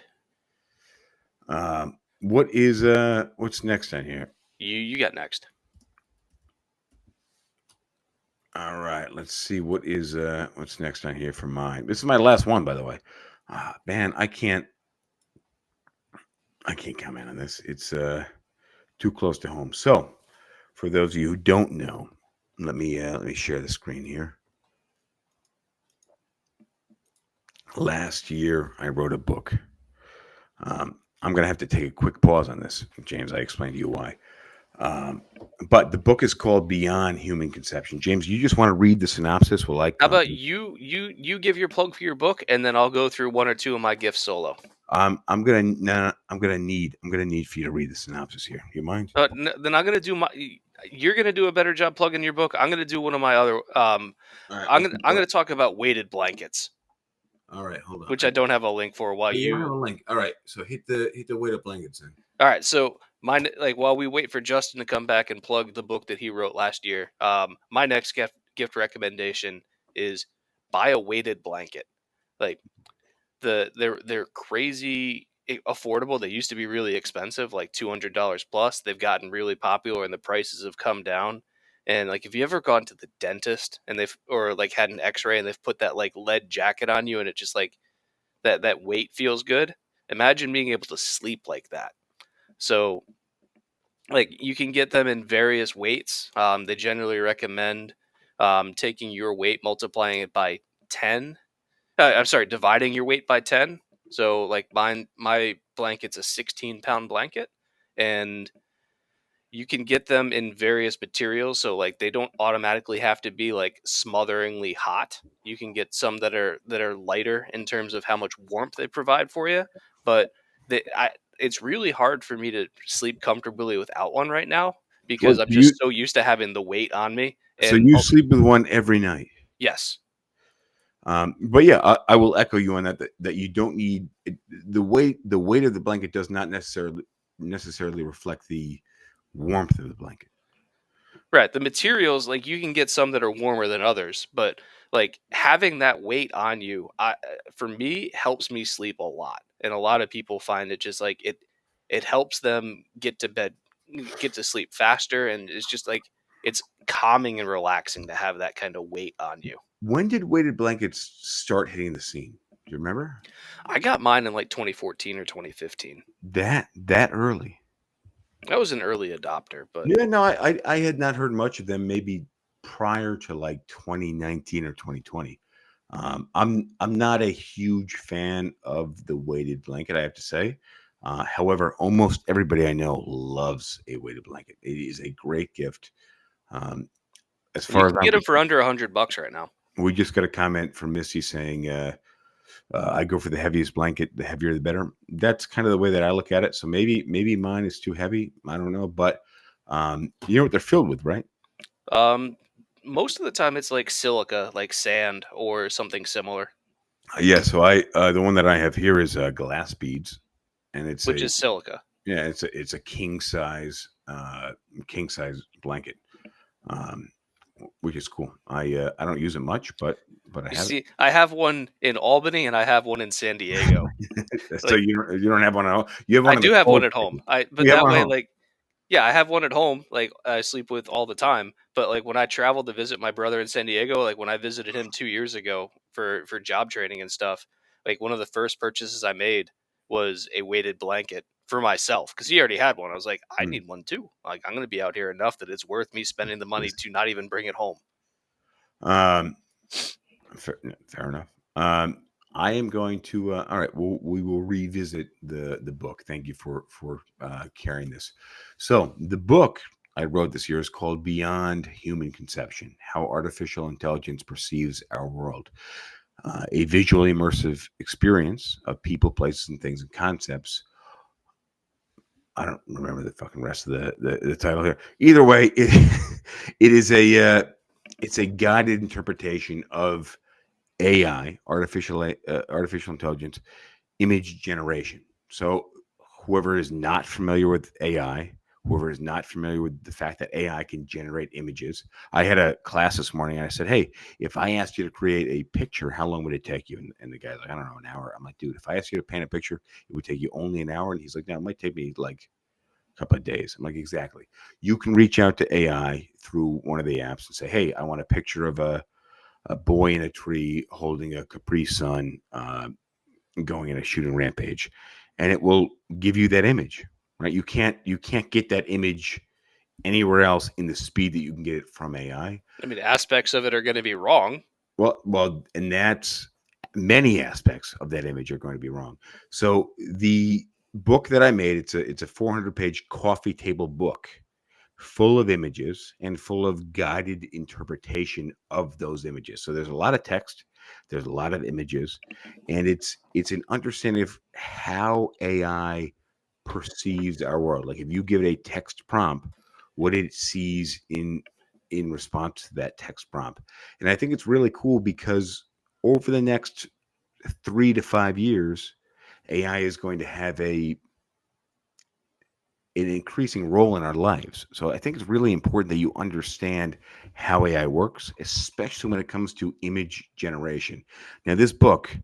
What's next on here? You got next. All right, let's see what's next on here for mine. This is my last one, by the way. Man, I can't comment on this. It's too close to home. So, for those of you who don't know, let me share the screen here. Last year, I wrote a book. I'm going to have to take a quick pause on this, James. I explained to you why. But the book is called Beyond Human Conception. James, you just want to read the synopsis? How about you give your plug for your book, and then I'll go through one or two of my gifts solo. I'm gonna need for you to read the synopsis here. You mind? Then I'm gonna do my. You're gonna do a better job plugging your book. I'm gonna do one of my other. Right, I'm gonna talk about weighted blankets. All right, hold on. Which I don't have a link for. While you have a link. All right, so hit the weighted blankets in. All right, so mine, like while we wait for Justin to come back and plug the book that he wrote last year, my next gift recommendation is buy a weighted blanket. Like they're crazy affordable. They used to be really expensive, like $200 plus. They've gotten really popular and the prices have come down. And like, if you ever gone to the dentist and like had an X-ray and they've put that like lead jacket on you and it just like that weight feels good. Imagine being able to sleep like that. So like you can get them in various weights. They generally recommend taking your weight, multiplying it by 10. Dividing your weight by 10. So like my blanket's a 16-pound blanket, and you can get them in various materials. So like they don't automatically have to be like smotheringly hot. You can get some that are lighter in terms of how much warmth they provide for you. But it's really hard for me to sleep comfortably without one right now because I'm just so used to having the weight on me. And so you sleep with one every night? Yes. But yeah, I will echo you on that you don't need the weight of the blanket does not necessarily reflect the warmth of the blanket. Right. The materials, like you can get some that are warmer than others, but like having that weight on you, for me, helps me sleep a lot. And a lot of people find it just like it helps them get to sleep faster. And it's just like, it's calming and relaxing to have that kind of weight on you. When did weighted blankets start hitting the scene? Do you remember? I got mine in like 2014 or 2015. That early? I was an early adopter, but yeah, no, I had not heard much of them. Maybe prior to like 2019 or 2020. I'm not a huge fan of the weighted blanket, I have to say. However, almost everybody I know loves a weighted blanket. It is a great gift. As far as you can get them for under $100 right now. We just got a comment from Missy saying, I go for the heaviest blanket. The heavier, the better. That's kind of the way that I look at it. So maybe mine is too heavy. I don't know. But you know what they're filled with, right? Most of the time it's like silica, like sand or something similar. Yeah. So the one that I have here is glass beads, and is silica. Yeah. It's a king size blanket. Which is cool. I don't use it much, but but I You haven't. see, I have one in Albany and I have one in San Diego. So Like, you don't have one at home. You have I one in the do have one cold. at home. But You have that one at way, home. like, yeah, I have one at home. Like, I sleep with all the time. But like when I traveled to visit my brother in San Diego, like when I visited him 2 years ago for job training and stuff, like one of the first purchases I made was a weighted blanket for myself because he already had one. I was like, I Mm. need one too. Like, I'm going to be out here enough that it's worth me spending the money to not even bring it home. Fair enough. I am going to. All right, we will revisit the book. Thank you for carrying this. So the book I wrote this year is called Beyond Human Conception: How Artificial Intelligence Perceives Our World. A visually immersive experience of people, places, and things and concepts. I don't remember the fucking rest of the title here. Either way, it is it's a guided interpretation of AI, artificial intelligence, image generation. So whoever is not familiar with AI, whoever is not familiar with the fact that AI can generate images. I had a class this morning and I said, hey, if I asked you to create a picture, how long would it take you? And the guy's like, I don't know, an hour. I'm like, dude, if I asked you to paint a picture, it would take you only an hour. And he's like, no, it might take me like a couple of days. I'm like, exactly. You can reach out to AI through one of the apps and say, hey, I want a picture of a boy in a tree holding a Capri Sun going in a shooting rampage, and it will give you that image. Right? You can't get that image anywhere else in the speed that you can get it from AI. I mean, aspects of it are going to be wrong. And that's many aspects of that image are going to be wrong. So the book that I made, it's a 400-page coffee table book full of images and full of guided interpretation of those images. So there's a lot of text, there's a lot of images, and it's an understanding of how AI perceives our world. Like if you give it a text prompt, what it sees in response to that text prompt. And I think it's really cool because over the next 3 to 5 years, AI is going to have an increasing role in our lives. So I think it's really important that you understand how AI works, especially when it comes to image generation. Now, this book,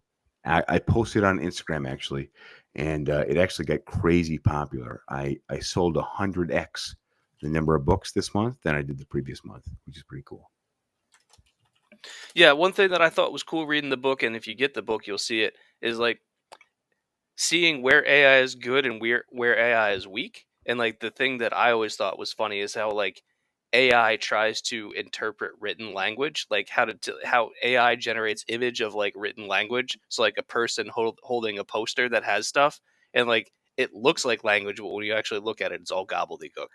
I posted on Instagram actually, and it actually got crazy popular. I sold 100x the number of books this month than I did the previous month, which is pretty cool. Yeah, one thing that I thought was cool reading the book, and if you get the book, you'll see it, is like seeing where AI is good and where AI is weak. And like the thing that I always thought was funny is how like AI tries to interpret written language, like how AI generates image of like written language. So like a person holding a poster that has stuff, and like it looks like language, but when you actually look at it, it's all gobbledygook.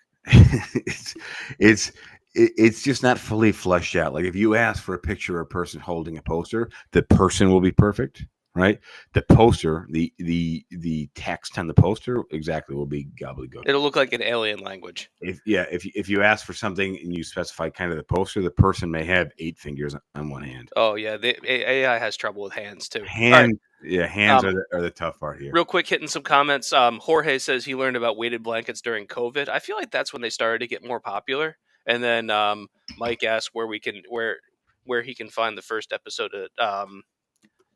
it's it's it's just not fully fleshed out. Like if you ask for a picture of a person holding a poster, the person will be perfect, right? The poster, the text on the poster exactly will be gobbledygook. It'll look like an alien language. If you ask for something and you specify kind of the poster, the person may have 8 fingers on one hand. Oh yeah, the AI has trouble with hands too. All right. Hands are the tough part here. Real quick, hitting some comments. Jorge says he learned about weighted blankets during COVID. I feel like that's when they started to get more popular. And then Mike asked where he can find the first episode of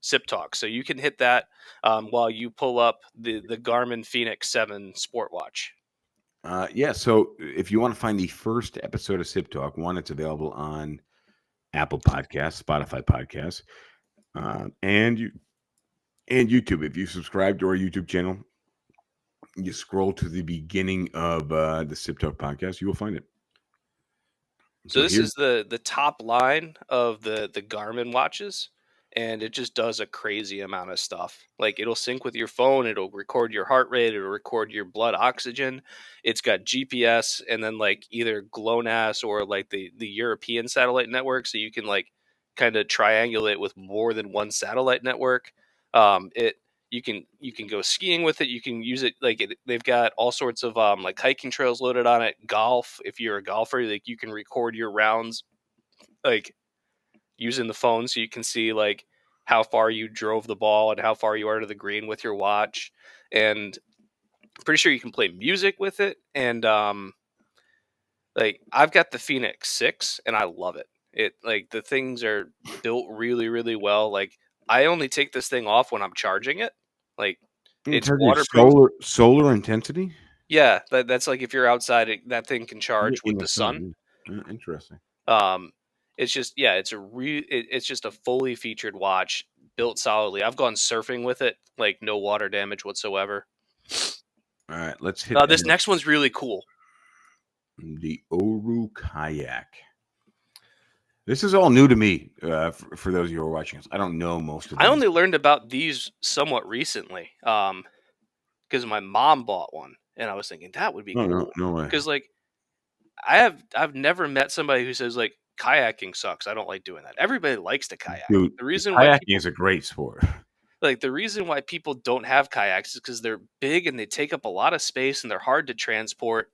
SipTalk. So you can hit that while you pull up the Garmin Fenix 7 Sport Watch. So if you want to find the first episode of Sip Talk, one, it's available on Apple Podcasts, Spotify Podcasts, and YouTube. If you subscribe to our YouTube channel, you scroll to the beginning of the Sip Talk podcast, you will find it. So this is the top line of the Garmin watches, and it just does a crazy amount of stuff. Like it'll sync with your phone, it'll record your heart rate, it'll record your blood oxygen. It's got GPS and then like either GLONASS or like the European satellite network, so you can like kind of triangulate with more than one satellite network. It you can go skiing with it. You can use it like they've got all sorts of like hiking trails loaded on it. Golf, if you're a golfer, like you can record your rounds like using the phone, so you can see like how far you drove the ball and how far you are to the green with your watch. And I'm pretty sure you can play music with it. And like I've got the Phoenix 6 and I love it. It like the things are built really, really well. Like I only take this thing off when I'm charging it. Like it's waterproof. Solar intensity. Yeah, that's like if you're outside, that thing can In charge with the the sun. Interesting. It's just it's just a fully featured watch built solidly. I've gone surfing with it, like no water damage whatsoever. All right, let's hit This next one's really cool. The Oru kayak. This is all new to me. For those of you who are watching us, I don't know most of them. I only learned about these somewhat recently, because my mom bought one, and I was thinking that would be cool. No way. Because like I've never met somebody who says like kayaking sucks. I don't like doing that. Everybody likes to kayak. Dude, The reason kayaking is a great sport. Like the reason why people don't have kayaks is because they're big and they take up a lot of space and they're hard to transport.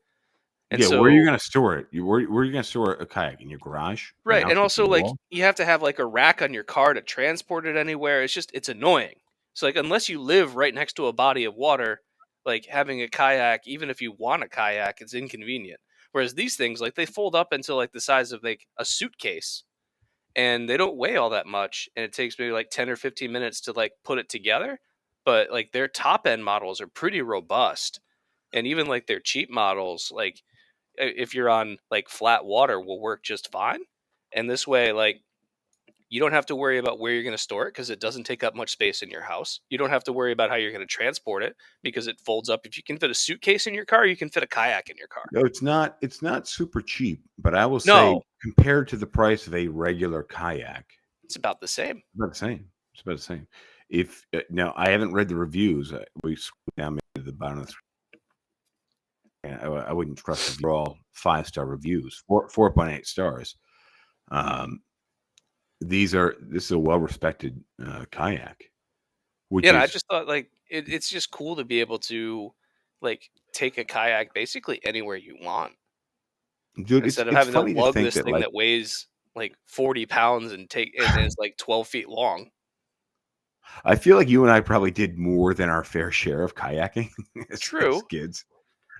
And yeah, so, where are you going to store it? Where are you going to store a kayak? In your garage? right? And also, like you have to have like a rack on your car to transport it anywhere. It's annoying. So like unless you live right next to a body of water, like having a kayak, even if you want a kayak, it's inconvenient. Whereas these things, like they fold up into like the size of like a suitcase, and they don't weigh all that much, and it takes maybe like 10 or 15 minutes to like put it together. But like their top end models are pretty robust, and even like their cheap models, like if you're on like flat water, will work just fine. And this way, like you don't have to worry about where you're going to store it because it doesn't take up much space in your house. You don't have to worry about how you're going to transport it because it folds up. If you can fit a suitcase in your car, you can fit a kayak in your car. No, it's not super cheap, but I will say compared to the price of a regular kayak, it's about the same. It's about the same. If now I haven't read the reviews. We scrolled down to the bottom of the screen. I wouldn't trust them. They're all 5-star reviews, 4.8 stars. This is a well-respected kayak. I just thought like it's just cool to be able to like take a kayak basically anywhere you want. Dude, instead of having to lug this thing that weighs like 40 pounds and is like 12 feet long. I feel like you and I probably did more than our fair share of kayaking as kids.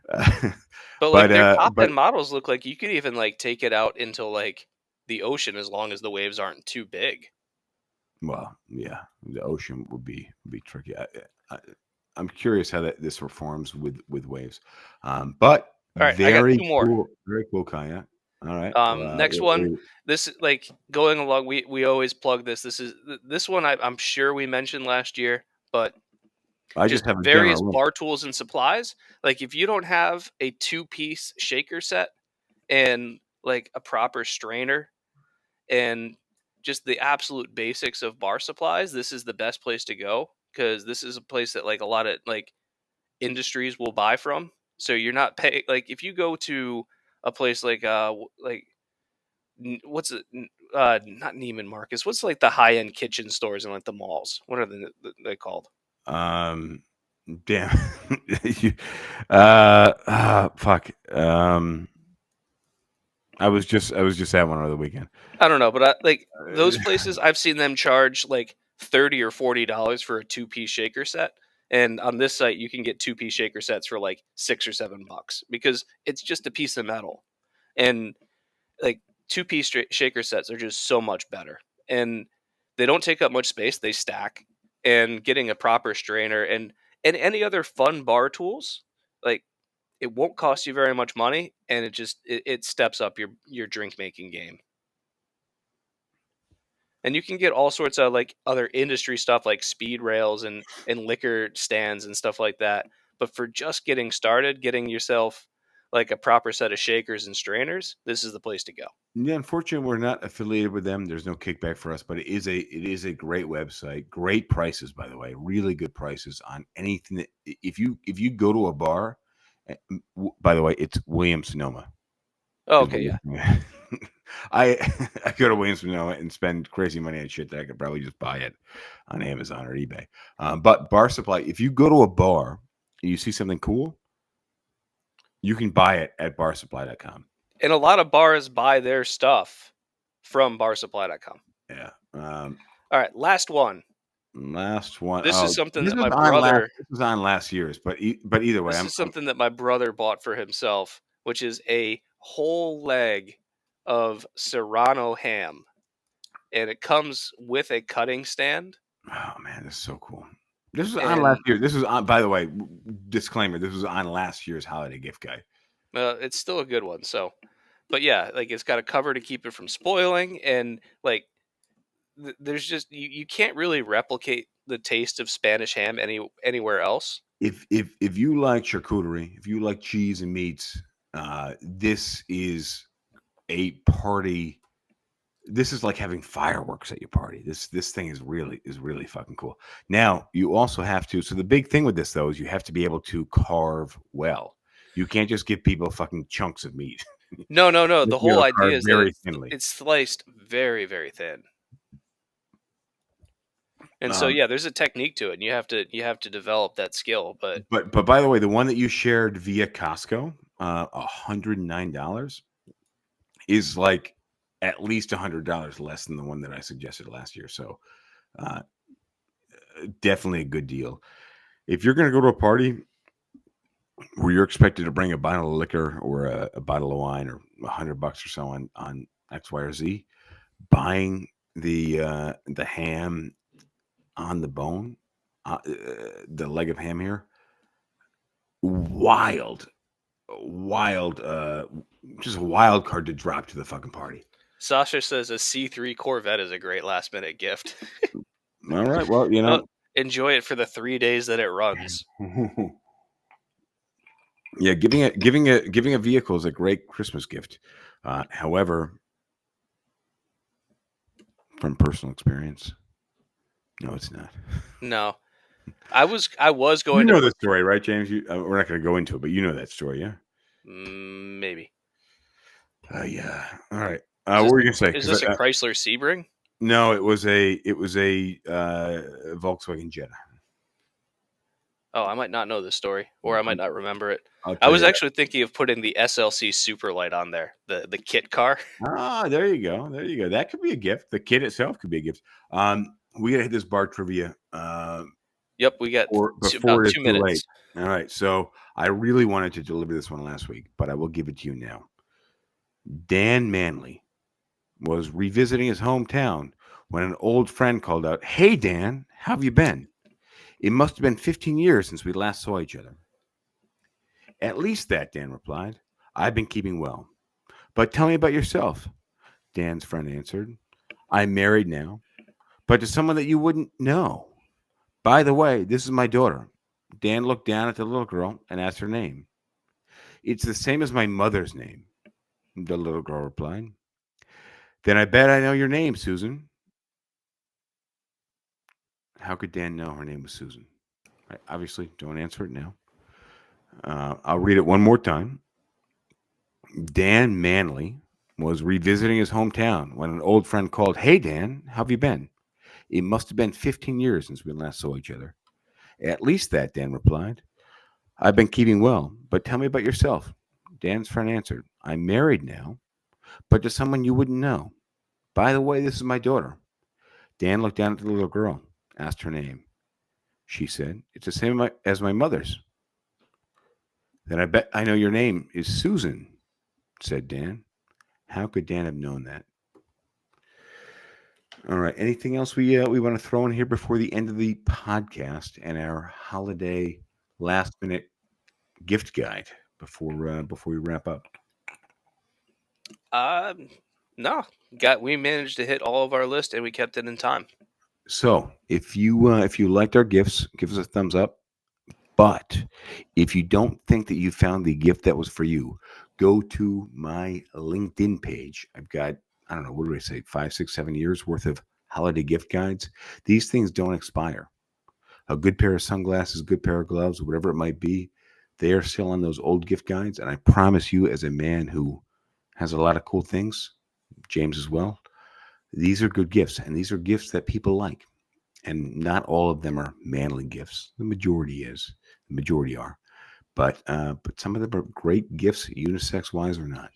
But like their top end models look like you could even like take it out into like the ocean as long as the waves aren't too big. Well, yeah, the ocean would be tricky. I'm curious how this performs with waves. But all right, I got two more. Very cool kayak. All right. Next one. This like going along. We always plug this. This one. I'm sure we mentioned last year, but I just have various bar tools and supplies. Like if you don't have a 2-piece shaker set and like a proper strainer and just the absolute basics of bar supplies, this is the best place to go because this is a place that like a lot of like industries will buy from. So you're not paying like if you go to a place like what's it not Neiman Marcus, what's like the high end kitchen stores in like the malls? What are they called? Damn. Fuck. I was just at one over the weekend. I don't know, but like those places, I've seen them charge like $30 or $40 for a 2-piece shaker set. And on this site, you can get 2-piece shaker sets for like $6 or $7 because it's just a piece of metal. And like 2-piece shaker sets are just so much better. And they don't take up much space. They stack. And getting a proper strainer and any other fun bar tools, like it won't cost you very much money. And it steps up your drink making game. And you can get all sorts of like other industry stuff like speed rails and liquor stands and stuff like that. But for just getting started, getting yourself like a proper set of shakers and strainers, this is the place to go. Yeah, unfortunately, we're not affiliated with them. There's no kickback for us, but it is a great website. Great prices, by the way, really good prices on anything. If you go to a bar, by the way, it's Williams Sonoma. Oh, okay, yeah. I go to Williams Sonoma and spend crazy money on shit that I could probably just buy it on Amazon or eBay. But Bar Supply, if you go to a bar and you see something cool, you can buy it at barsupply.com. And a lot of bars buy their stuff from barsupply.com. Yeah. All right, last one. This is something that my brother. This was on last year's, but either way, this is something that my brother bought for himself, which is a whole leg of Serrano ham, and it comes with a cutting stand. Oh man, this is so cool. This was on And last year. This was on, by the way, disclaimer. This was on last year's holiday gift guide. it's still a good one. So, but yeah, like it's got a cover to keep it from spoiling, and like there's just you can't really replicate the taste of Spanish ham anywhere else. If you like charcuterie, if you like cheese and meats, this is a party. This is like having fireworks at your party. This thing is really fucking cool. Now you also have to. So the big thing with this though is you have to be able to carve well. You can't just give people fucking chunks of meat. No. You have The to be able whole to carve idea is that very thinly. it's sliced very, very thin. And so Um, yeah, there's a technique to it, and you have to develop that skill. But but by the way, the one that you shared via Costco, $109 is like at least $100 less than the one that I suggested last year. So uh, definitely a good deal. If you're going to go to a party where you're expected to bring a bottle of liquor or a bottle of wine or $100 or so on X, Y, or Z, buying the ham on the bone, the leg of ham here, wild, just a wild card to drop to the fucking party. Sasha says a C3 Corvette is a great last minute gift. All right, well, you know, Enjoy it for the 3 days that it runs. yeah, giving a vehicle is a great Christmas gift. However, from personal experience, no, it's not. No, I was You going know to the story, right, James? We're not going to go into it, but you know that story, yeah? maybe. Yeah. All right. What were you going to say? Is 'Cause this a Chrysler Sebring? no, it was a Volkswagen Jetta. Oh, I might not know this story, or I might not remember it. I'll I tell was you. actually thinking of putting the SLC Superlight on there, the kit car. There you go. There you go. That could be a gift. The kit itself could be a gift. We got to hit this bar trivia Yep, we got before about it is 2 too late. minutes. All right. So I really wanted to deliver this one last week, but I will give it to you now. Dan Manley was revisiting his hometown when an old friend called out, "Hey, Dan, how have you been? It must have been 15 years since we last saw each other." "At least that," Dan replied. "I've been keeping well. But tell me about yourself," Dan's friend answered. "I'm married now, but to someone that you wouldn't know. By the way, this is my daughter." Dan looked down at the little girl and asked her name. "It's the same as my mother's name," the little girl replied. "Then I bet I know your name, Susan." How could Dan know her name was Susan? Right, obviously, don't answer it now. I'll read it one more time. Dan Manley was revisiting his hometown when an old friend called, "Hey, Dan, how have you been? It must have been 15 years since we last saw each other." "At least that," Dan replied. "I've been keeping well, but tell me about yourself." Dan's friend answered, "I'm married now, but to someone you wouldn't know. By the way, this is my daughter." Dan looked down at the little girl, asked her name. She said, "It's the same as my mother's." "Then I bet I know your name is Susan," said Dan. How could Dan have known that? All right. Anything else we want to throw in here before the end of the podcast and our holiday last minute gift guide before we wrap up? No, we managed to hit all of our list, and we kept it in time. So if you liked our gifts, give us a thumbs up. But if you don't think that you found the gift that was for you, go to my LinkedIn page. I've got, I don't know, what do I say, 5, 6, 7 years worth of holiday gift guides. These things don't expire. A good pair of sunglasses, a good pair of gloves, whatever it might be, they are still on those old gift guides. And I promise you, as a man who has a lot of cool things, James as well, these are good gifts. And these are gifts that people like. And not all of them are manly gifts. The majority is. The majority are. But some of them are great gifts, unisex wise or not.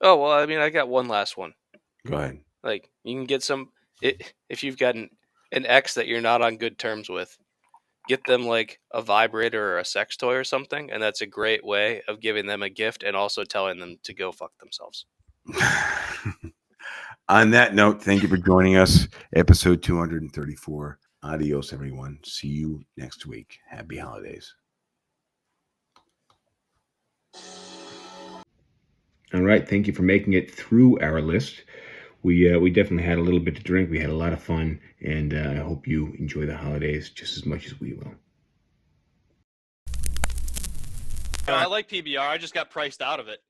Oh well, I mean, I got one last one. Go ahead. Like you can get if you've got an ex that you're not on good terms with, get them like a vibrator or a sex toy or something, and that's a great way of giving them a gift and also telling them to go fuck themselves. On that note, thank you for joining us. Episode 234. Adios, everyone. See you next week. Happy holidays. All right. Thank you for making it through our list. We definitely had a little bit to drink. We had a lot of fun, and I hope you enjoy the holidays just as much as we will. I like PBR. I just got priced out of it.